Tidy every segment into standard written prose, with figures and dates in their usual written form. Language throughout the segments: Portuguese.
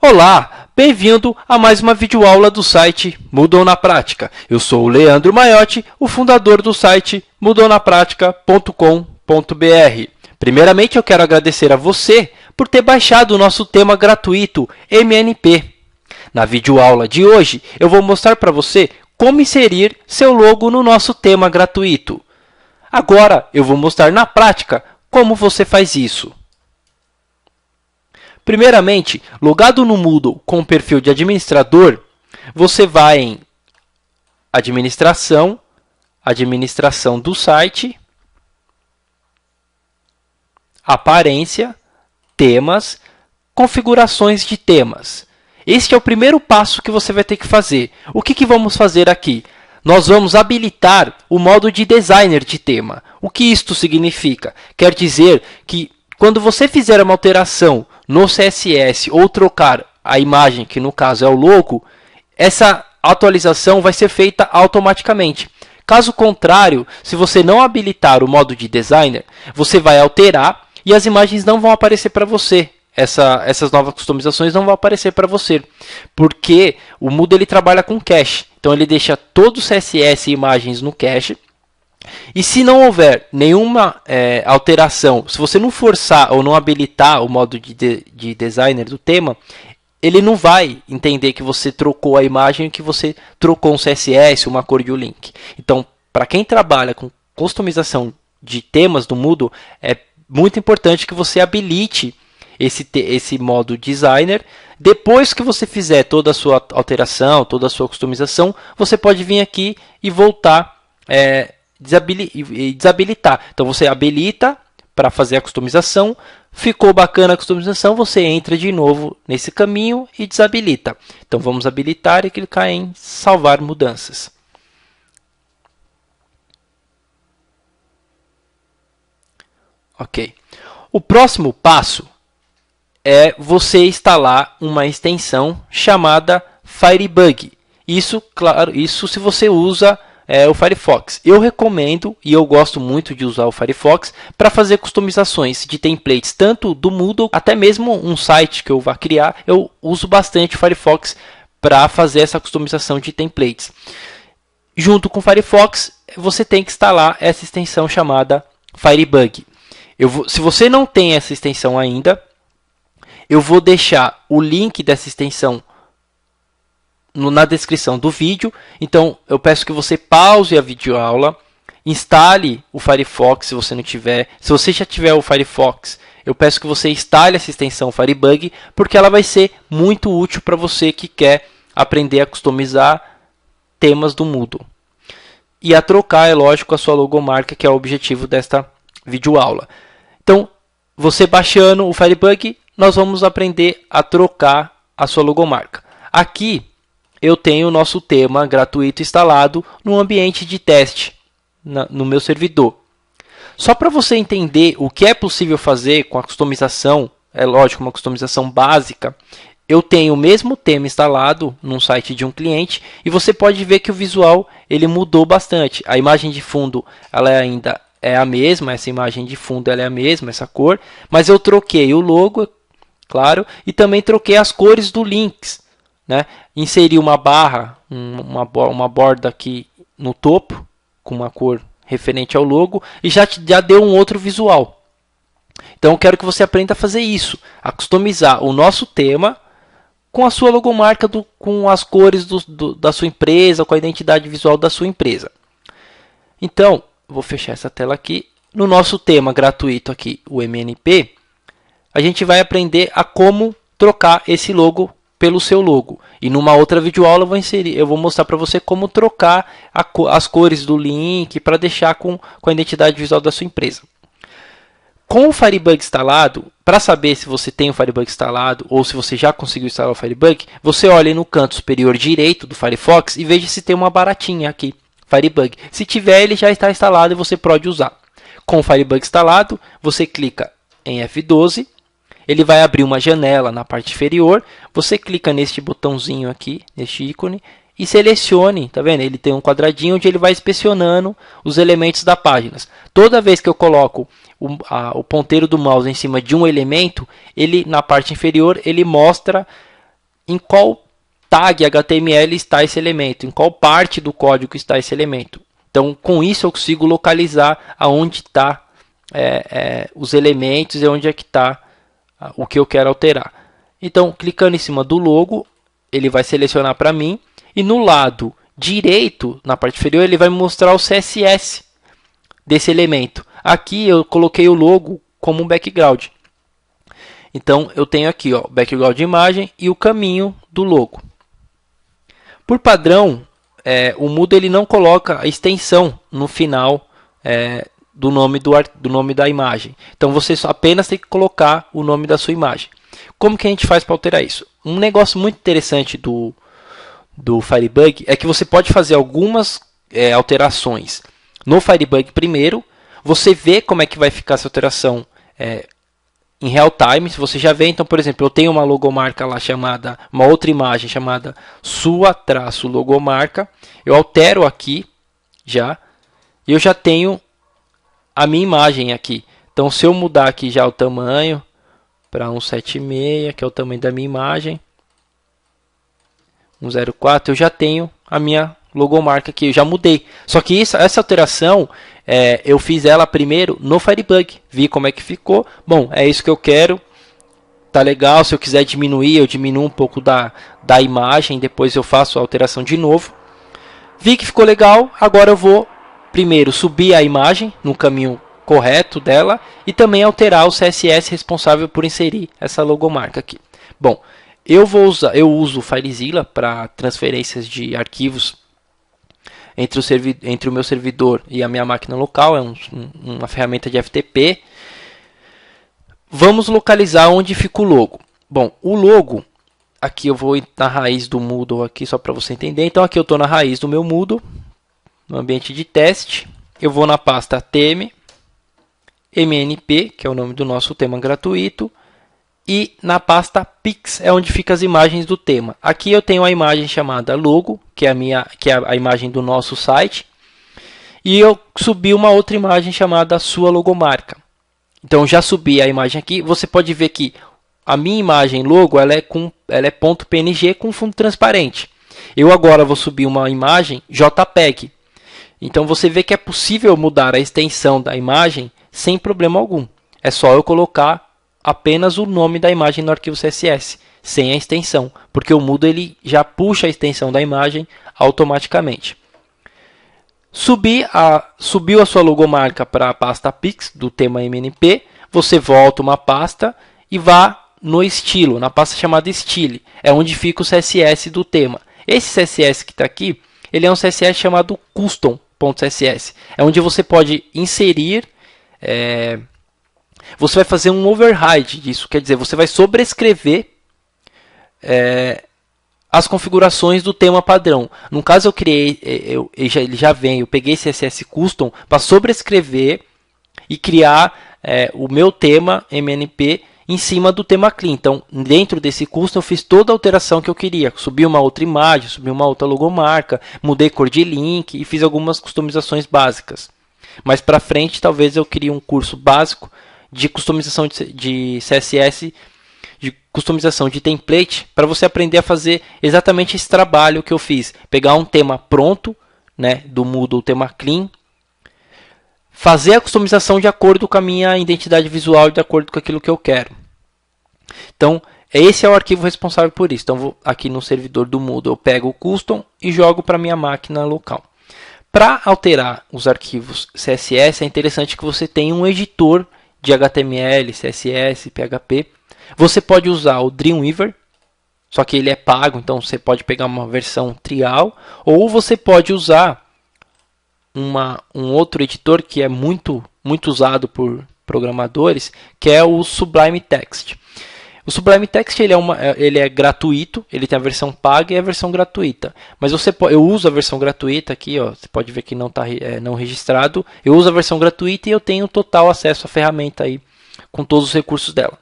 Olá, bem-vindo a mais uma videoaula do site Mudou na Prática. Eu sou o Leandro Maiotti, o fundador do site mudounapratica.com.br. Primeiramente, eu quero agradecer a você por ter baixado o nosso tema gratuito MNP. Na videoaula de hoje, eu vou mostrar para você como inserir seu logo no nosso tema gratuito. Agora, eu vou mostrar na prática como você faz isso. Primeiramente, logado no Moodle com o perfil de administrador, você vai em Administração, Administração do site, Aparência, Temas, Configurações de temas. Este é o primeiro passo que você vai ter que fazer. O que vamos fazer aqui? Nós vamos habilitar o modo de designer de tema. O que isto significa? Quer dizer que quando você fizer uma alteração no CSS ou trocar a imagem, que no caso é o logo, essa atualização vai ser feita automaticamente. Caso contrário, se você não habilitar o modo de designer, você vai alterar e as imagens não vão aparecer para você. Essas novas customizações não vão aparecer para você, porque o Moodle ele trabalha com cache. Então ele deixa todo o CSS e imagens no cache. E se não houver nenhuma alteração, se você não forçar ou não habilitar o modo de designer do tema, ele não vai entender que você trocou a imagem, que você trocou um CSS, uma cor de um link. Então, para quem trabalha com customização de temas do Moodle, é muito importante que você habilite esse modo designer. Depois que você fizer toda a sua alteração, toda a sua customização, você pode vir aqui e voltar desabilitar. Então você habilita para fazer a customização, ficou bacana a customização, você entra de novo nesse caminho e desabilita. Então vamos habilitar e clicar em salvar mudanças. Ok. O próximo passo é você instalar uma extensão chamada Firebug. Isso, claro, isso se você usa o Firefox. Eu recomendo e eu gosto muito de usar o Firefox para fazer customizações de templates, tanto do Moodle, até mesmo um site que eu vá criar, eu uso bastante o Firefox para fazer essa customização de templates. Junto com o Firefox, você tem que instalar essa extensão chamada Firebug. Se você não tem essa extensão ainda, eu vou deixar o link dessa extensão na descrição do vídeo. Então eu peço que você pause a videoaula, instale o Firefox se você não tiver. Se você já tiver o Firefox, eu peço que você instale essa extensão Firebug, porque ela vai ser muito útil para você que quer aprender a customizar temas do Moodle. E a trocar, é lógico, a sua logomarca, que é o objetivo desta videoaula. Então, você baixando o Firebug, nós vamos aprender a trocar a sua logomarca. Aqui eu tenho o nosso tema gratuito instalado no ambiente de teste no meu servidor. Só para você entender o que é possível fazer com a customização, é lógico, uma customização básica, eu tenho o mesmo tema instalado num site de um cliente e você pode ver que o visual ele mudou bastante. A imagem de fundo ela ainda é a mesma, essa imagem de fundo ela é a mesma, essa cor, mas eu troquei o logo, claro, e também troquei as cores do links. Inseri uma barra, uma borda aqui no topo, com uma cor referente ao logo, e já deu um outro visual. Então eu quero que você aprenda a fazer isso, a customizar o nosso tema com a sua logomarca, com as cores da sua empresa, com a identidade visual da sua empresa. Então, vou fechar essa tela aqui. No nosso tema gratuito aqui, o MNP, a gente vai aprender a como trocar esse logo pelo seu logo. E numa outra videoaula eu vou mostrar para você como trocar as cores do link para deixar com a identidade visual da sua empresa. Com o Firebug instalado, para saber se você tem o Firebug instalado ou se você já conseguiu instalar o Firebug, você olha no canto superior direito do Firefox e veja se tem uma baratinha aqui, Firebug. Se tiver, ele já está instalado e você pode usar. Com o Firebug instalado, você clica em F12. Ele vai abrir uma janela na parte inferior. Você clica neste botãozinho aqui, neste ícone, e selecione, tá vendo? Ele tem um quadradinho onde ele vai inspecionando os elementos da página. Toda vez que eu coloco o ponteiro do mouse em cima de um elemento, ele na parte inferior ele mostra em qual tag HTML está esse elemento, em qual parte do código está esse elemento. Então, com isso eu consigo localizar aonde está os elementos e onde é que está o que eu quero alterar. Então, clicando em cima do logo, ele vai selecionar para mim, e no lado direito, na parte inferior, ele vai me mostrar o CSS desse elemento. Aqui eu coloquei o logo como um background. Então eu tenho aqui o background de imagem e o caminho do logo. Por padrão, o Moodle ele não coloca a extensão no final do nome da imagem. Então você apenas tem que colocar o nome da sua imagem. Como que a gente faz para alterar isso? Um negócio muito interessante do Firebug é que você pode fazer algumas alterações no Firebug primeiro. Você vê como é que vai ficar essa alteração em real time. Se você já vê, então, por exemplo, eu tenho uma logomarca lá chamada, uma outra imagem chamada sua-logomarca. Eu altero aqui já, e eu já tenho a minha imagem aqui. Então, se eu mudar aqui já o tamanho para 176, que é o tamanho da minha imagem, 104, eu já tenho a minha logomarca aqui, eu já mudei. Só que essa alteração, eu fiz ela primeiro no Firebug, vi como é que ficou. Bom, é isso que eu quero, tá legal. Se eu quiser diminuir, eu diminuo um pouco da imagem, depois eu faço a alteração de novo. Vi que ficou legal, agora eu vou primeiro subir a imagem no caminho correto dela e também alterar o CSS responsável por inserir essa logomarca aqui. Bom, eu uso o FileZilla para transferências de arquivos entre o meu servidor e a minha máquina local. É uma ferramenta de FTP. Vamos localizar onde fica o logo. Bom, o logo, aqui eu vou na raiz do Moodle aqui só para você entender. Então aqui eu estou na raiz do meu Moodle, no ambiente de teste. Eu vou na pasta theme, MNP, que é o nome do nosso tema gratuito. E na pasta Pix é onde ficam as imagens do tema. Aqui eu tenho a imagem chamada logo, que é a imagem do nosso site. E eu subi uma outra imagem chamada sua logomarca. Então já subi a imagem aqui. Você pode ver que a minha imagem logo ela é .png com fundo transparente. Eu agora vou subir uma imagem JPEG. Então você vê que é possível mudar a extensão da imagem sem problema algum. É só eu colocar apenas o nome da imagem no arquivo CSS, sem a extensão, porque o Moodle ele já puxa a extensão da imagem automaticamente. Subiu a sua logomarca para a pasta Pix do tema MNP, você volta uma pasta e vá no estilo, na pasta chamada Style, é onde fica o CSS do tema. Esse CSS que está aqui, ele é um CSS chamado custom.css, é onde você pode inserir você vai fazer um override disso, quer dizer, você vai sobrescrever as configurações do tema padrão. No caso eu criei, ele já vem, eu peguei esse CSS custom para sobrescrever e criar o meu tema MNP em cima do tema clean. Então, dentro desse custom eu fiz toda a alteração que eu queria. Subi uma outra imagem, subi uma outra logomarca, mudei cor de link e fiz algumas customizações básicas. Mais para frente, talvez eu crie um curso básico de customização de CSS, de customização de template, para você aprender a fazer exatamente esse trabalho que eu fiz. Pegar um tema pronto, né, do Moodle, o tema clean, fazer a customização de acordo com a minha identidade visual, de acordo com aquilo que eu quero. Então, esse é o arquivo responsável por isso. Então, vou aqui no servidor do Moodle, eu pego o custom e jogo para a minha máquina local. Para alterar os arquivos CSS, é interessante que você tenha um editor de HTML, CSS, PHP. Você pode usar o Dreamweaver, só que ele é pago, então você pode pegar uma versão trial, ou você pode usar um outro editor que é muito usado por programadores, que é o Sublime Text. O Sublime Text ele é gratuito, ele tem a versão paga e a versão gratuita. Mas eu uso a versão gratuita aqui, ó, você pode ver que não está não registrado. Eu uso a versão gratuita e eu tenho total acesso à ferramenta aí, com todos os recursos dela.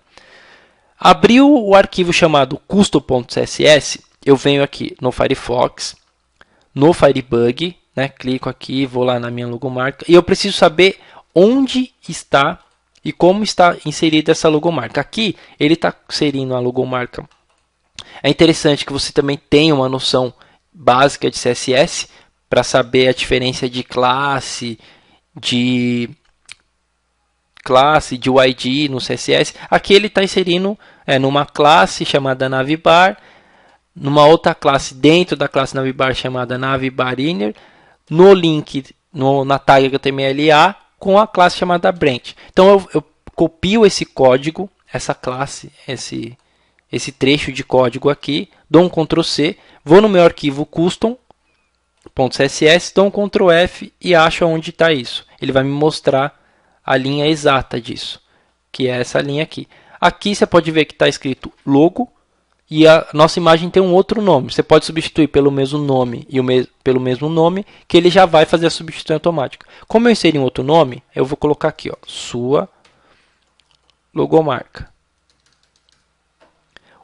Abriu o arquivo chamado custom.css, eu venho aqui no Firefox, no Firebug, né, clico aqui, vou lá na minha logomarca e eu preciso saber onde está e como está inserida essa logomarca. Aqui ele está inserindo a logomarca É interessante que você também tenha uma noção básica de CSS para saber a diferença de de UID no CSS. Aqui ele está inserindo numa classe chamada navbar, numa outra classe dentro da classe navbar chamada navbarinner, no link, na tag HTMLA, com a classe chamada branch. Então eu copio esse código, essa classe, esse trecho de código aqui, dou um Ctrl C, vou no meu arquivo custom.css, dou um Ctrl F e acho onde está isso. Ele vai me mostrar a linha exata disso, que é essa linha aqui. Aqui você pode ver que está escrito logo e a nossa imagem tem um outro nome. Você pode substituir pelo mesmo nome e pelo mesmo nome, que ele já vai fazer a substituição automática. Como eu inseri um outro nome, eu vou colocar aqui, ó, sua logomarca.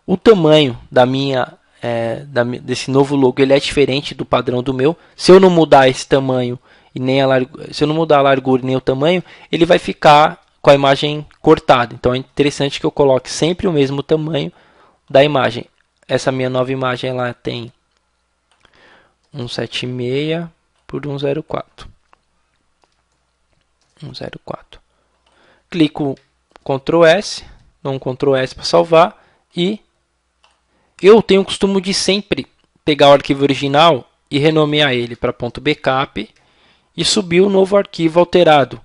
O tamanho desse novo logo ele é diferente do padrão do meu. Se eu não mudar esse tamanho e nem se eu não mudar a largura e nem o tamanho, ele vai ficar com a imagem cortada. Então é interessante que eu coloque sempre o mesmo tamanho da imagem. Essa minha nova imagem ela tem 176 por 104. 104. Clico Ctrl S, dou um Ctrl S para salvar e eu tenho o costume de sempre pegar o arquivo original e renomear ele para .backup e subir o novo arquivo alterado.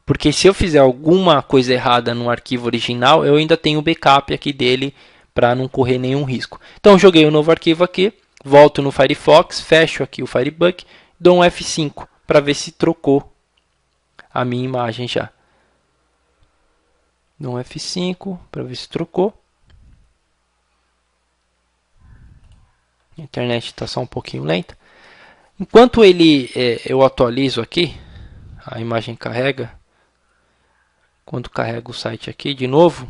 Porque se eu fizer alguma coisa errada no arquivo original, eu ainda tenho o backup aqui dele para não correr nenhum risco. Então joguei o novo arquivo aqui, volto no Firefox, fecho aqui o Firebug, dou um F5 para ver se trocou a minha imagem já. Dou um F5 para ver se trocou. A internet está só um pouquinho lenta. Enquanto eu atualizo aqui, a imagem carrega. Quando carrega o site aqui de novo,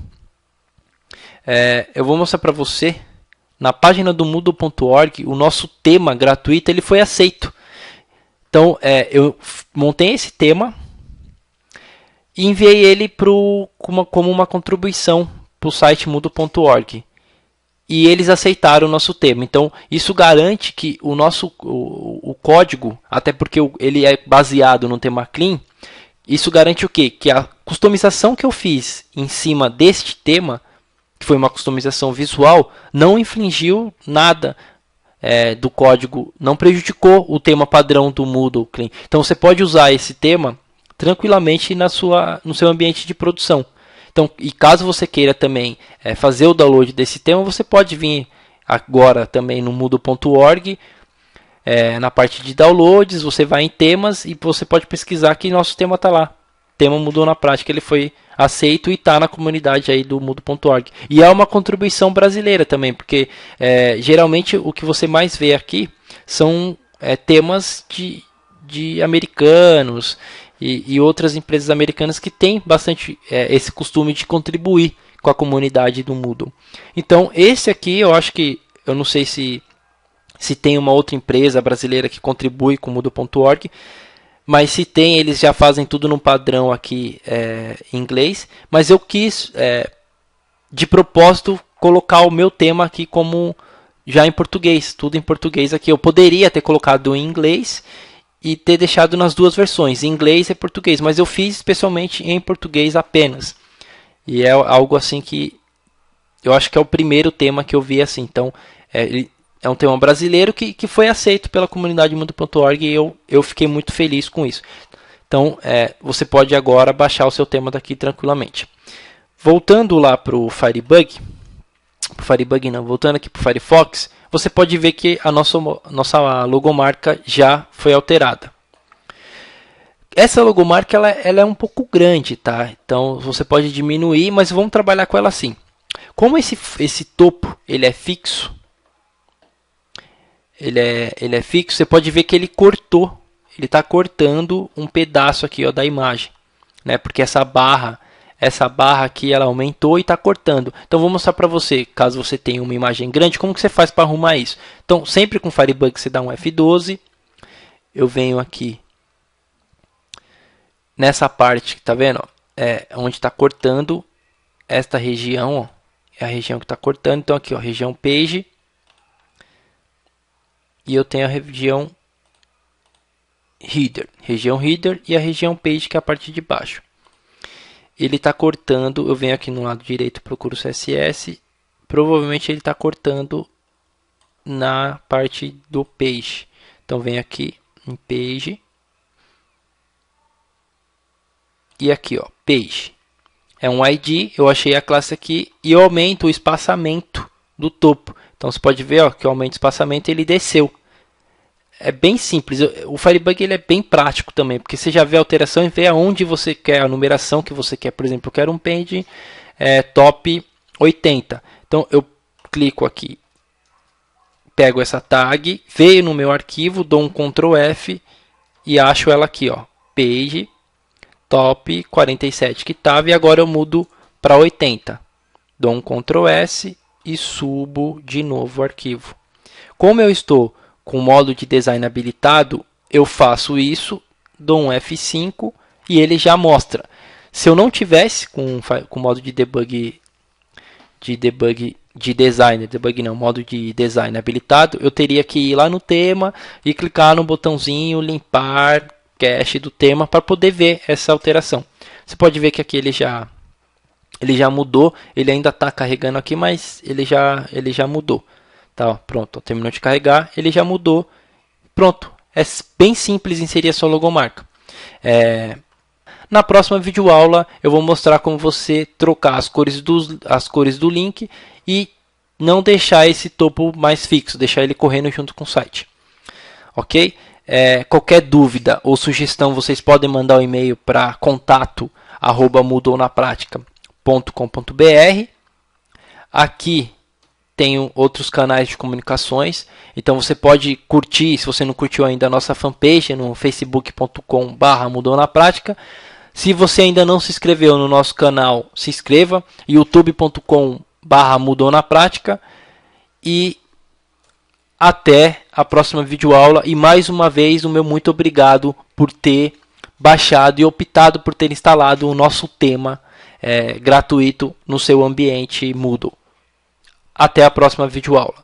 eu vou mostrar para você, na página do Moodle.org, o nosso tema gratuito ele foi aceito. Então, eu montei esse tema e enviei ele como uma contribuição para o site Moodle.org. E eles aceitaram o nosso tema. Então, isso garante que o código, até porque ele é baseado no tema clean, isso garante o quê? Que a customização que eu fiz em cima deste tema, que foi uma customização visual, não infringiu nada do código, não prejudicou o tema padrão do Moodle Clean. Então, você pode usar esse tema tranquilamente no seu ambiente de produção. Então, e caso você queira também fazer o download desse tema, você pode vir agora também no Moodle.org, na parte de downloads, você vai em temas e você pode pesquisar que nosso tema está lá. O tema Moodle na prática, ele foi aceito e está na comunidade aí do Moodle.org. E é uma contribuição brasileira também, porque geralmente o que você mais vê aqui são temas de americanos e outras empresas americanas que têm bastante esse costume de contribuir com a comunidade do Moodle. Então, esse aqui eu acho que, eu não sei se tem uma outra empresa brasileira que contribui com o Moodle.org, mas se tem, eles já fazem tudo num padrão aqui em inglês, mas eu quis, de propósito, colocar o meu tema aqui como já em português, tudo em português aqui. Eu poderia ter colocado em inglês e ter deixado nas duas versões, em inglês e português, mas eu fiz especialmente em português apenas. E é algo assim que eu acho que é o primeiro tema que eu vi assim. Então, é um tema brasileiro que foi aceito pela comunidade Moodle.org e eu fiquei muito feliz com isso. Então, você pode agora baixar o seu tema daqui tranquilamente. Voltando lá para o Firebug, voltando aqui para o Firefox, você pode ver que a nossa logomarca já foi alterada. Essa logomarca ela é um pouco grande, tá? Então você pode diminuir, mas vamos trabalhar com ela assim. Como esse topo ele é fixo, ele é fixo, você pode ver que ele cortou, ele está cortando um pedaço aqui, ó, da imagem, né? Porque essa barra aqui ela aumentou e está cortando. Então vou mostrar para você, caso você tenha uma imagem grande, como que você faz para arrumar isso. Então sempre com Firebug você dá um F12, eu venho aqui nessa parte, tá vendo? Onde está cortando esta região, ó, é a região que está cortando. Então aqui, ó, região page, e eu tenho a região header e a região page, que é a parte de baixo. Ele está cortando, eu venho aqui no lado direito, procuro o CSS, provavelmente ele está cortando na parte do page. Então venho aqui em page e aqui, ó, page. É um ID, eu achei a classe aqui e eu aumento o espaçamento do topo. Então você pode ver, ó, que eu aumento o espaçamento e ele desceu. É bem simples. O Firebug ele é bem prático também, porque você já vê a alteração e vê aonde você quer, a numeração que você quer. Por exemplo, eu quero um page top 80. Então eu clico aqui, pego essa tag, veio no meu arquivo, dou um Ctrl F e acho ela aqui, ó, page top 47 que estava, e agora eu mudo para 80. Dou um Ctrl S e subo de novo o arquivo. Como eu estou com o modo de design habilitado, eu faço isso, dou um F5 e ele já mostra. Se eu não tivesse com o modo de debug modo de design habilitado, eu teria que ir lá no tema e clicar no botãozinho limpar cache do tema para poder ver essa alteração. Você pode ver que aqui ele já mudou, ele ainda está carregando aqui, mas ele já mudou. Tá, ó, pronto, ó, terminou de carregar, ele já mudou. Pronto, é bem simples inserir a sua logomarca. Na próxima videoaula eu vou mostrar como você trocar as cores do link e não deixar esse topo mais fixo, deixar ele correndo junto com o site. Ok? Qualquer dúvida ou sugestão vocês podem mandar um e-mail para contato@mudonapratica.com.br. Aqui tenho outros canais de comunicações, então você pode curtir, se você não curtiu ainda, a nossa fanpage no facebook.com/mudonapratica. Se você ainda não se inscreveu no nosso canal, se inscreva, youtube.com/mudonapratica, e até a próxima videoaula. E mais uma vez, o meu muito obrigado por ter baixado e optado por ter instalado o nosso tema gratuito no seu ambiente Moodle. Até a próxima videoaula.